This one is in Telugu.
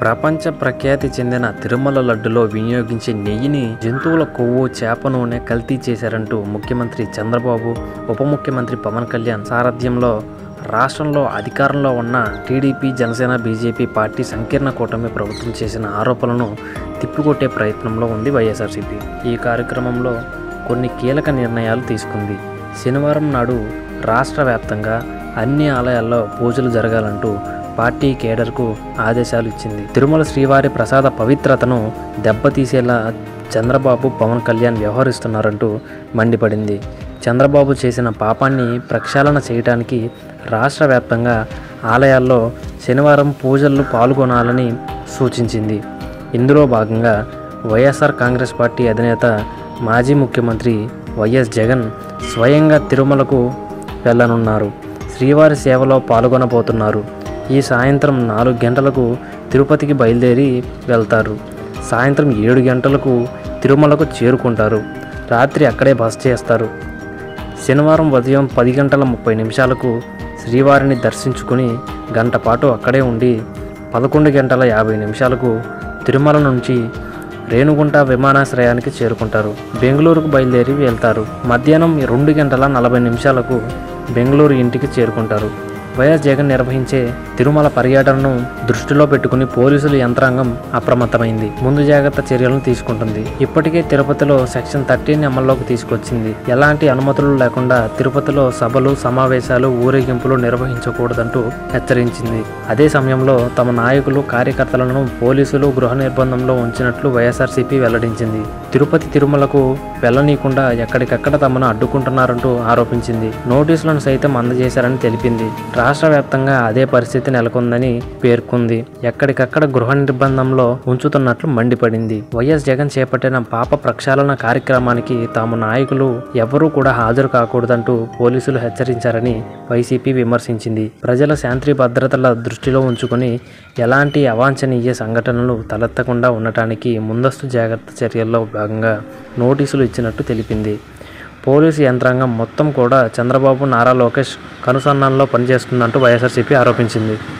ప్రపంచ ప్రఖ్యాతి చెందిన తిరుమల లడ్డులో వినియోగించే నెయ్యిని జంతువుల కొవ్వు, చేప నూనె కల్తీ చేశారంటూ ముఖ్యమంత్రి చంద్రబాబు, ఉప ముఖ్యమంత్రి పవన్ కళ్యాణ్ సారథ్యంలో రాష్ట్రంలో అధికారంలో ఉన్న టీడీపీ, జనసేన, బీజేపీ పార్టీ సంకీర్ణ కూటమి ప్రభుత్వం చేసిన ఆరోపణలను తిప్పికొట్టే ప్రయత్నంలో ఉంది వైఎస్ఆర్సీపీ. ఈ కార్యక్రమంలో కొన్ని కీలక నిర్ణయాలు తీసుకుంది. శనివారం నాడు రాష్ట్ర వ్యాప్తంగా అన్ని ఆలయాల్లో పూజలు జరగాలంటూ పార్టీ కేడర్కు ఆదేశాలు ఇచ్చింది. తిరుమల శ్రీవారి ప్రసాద పవిత్రతను దెబ్బతీసేలా చంద్రబాబు, పవన్ కళ్యాణ్ వ్యవహరిస్తున్నారంటూ మండిపడింది. చంద్రబాబు చేసిన పాపాన్ని ప్రక్షాళన చేయడానికి రాష్ట్ర వ్యాప్తంగా ఆలయాల్లో శనివారం పూజల్లో పాల్గొనాలని సూచించింది. ఇందులో భాగంగా వైఎస్ఆర్ కాంగ్రెస్ పార్టీ అధినేత, మాజీ ముఖ్యమంత్రి వైఎస్ జగన్ స్వయంగా తిరుమలకు వెళ్లనున్నారు. శ్రీవారి సేవలో పాల్గొనబోతున్నారు. ఈ సాయంత్రం 4 గంటలకు తిరుపతికి బయలుదేరి వెళ్తారు. సాయంత్రం 7 గంటలకు తిరుమలకు చేరుకుంటారు. రాత్రి అక్కడే బస చేస్తారు. శనివారం ఉదయం 10:30 శ్రీవారిని దర్శించుకుని గంట పాటు అక్కడే ఉండి 11:50 తిరుమల నుంచి రేణుగుంట విమానాశ్రయానికి చేరుకుంటారు. బెంగళూరుకు బయలుదేరి వెళ్తారు. మధ్యాహ్నం 2:40 బెంగళూరు ఇంటికి చేరుకుంటారు. వైఎస్ జగన్ నిర్వహించే తిరుమల పర్యటనను దృష్టిలో పెట్టుకుని పోలీసుల యంత్రాంగం అప్రమత్తమైంది. ముందు జాగ్రత్త చర్యలను తీసుకుంటుంది. ఇప్పటికే తిరుపతిలో సెక్షన్ 13 అమల్లోకి తీసుకొచ్చింది. ఎలాంటి అనుమతులు లేకుండా తిరుపతిలో సభలు, సమావేశాలు, ఊరేగింపులు నిర్వహించకూడదంటూ హెచ్చరించింది. అదే సమయంలో తమ నాయకులు, కార్యకర్తలను పోలీసులు గృహ నిర్బంధంలో ఉంచినట్లు వైఎస్ఆర్సీపీ వెల్లడించింది. తిరుపతి, తిరుమలకు వెళ్లనీయకుండా ఎక్కడికక్కడ తమను అడ్డుకుంటున్నారంటూ ఆరోపించింది. నోటీసులను సైతం అందజేశారని తెలిపింది. రాష్ట్ర వ్యాప్తంగా అదే పరిస్థితి నెలకొందని పేర్కొంది. ఎక్కడికక్కడ గృహ నిర్బంధంలో ఉంచుతున్నట్లు మండిపడింది. వైఎస్ జగన్ చేపట్టిన పాప ప్రక్షాళన కార్యక్రమానికి తాము నాయకులు ఎవరూ కూడా హాజరు కాకూడదంటూ పోలీసులు హెచ్చరించారని వైసీపీ విమర్శించింది. ప్రజల శాంతి భద్రతల దృష్టిలో ఉంచుకొని ఎలాంటి అవాంఛనీయ సంఘటనలు తలెత్తకుండా ఉండటానికి ముందస్తు జాగ్రత్త చర్యల్లో భాగంగా నోటీసులు ఇచ్చినట్టు తెలిపింది. పోలీసు యంత్రాంగం మొత్తం కూడా చంద్రబాబు, నారా లోకేష్ కనుసన్నల్లో పనిచేస్తుందంటూ వైఎస్ఆర్సీపీ ఆరోపించింది.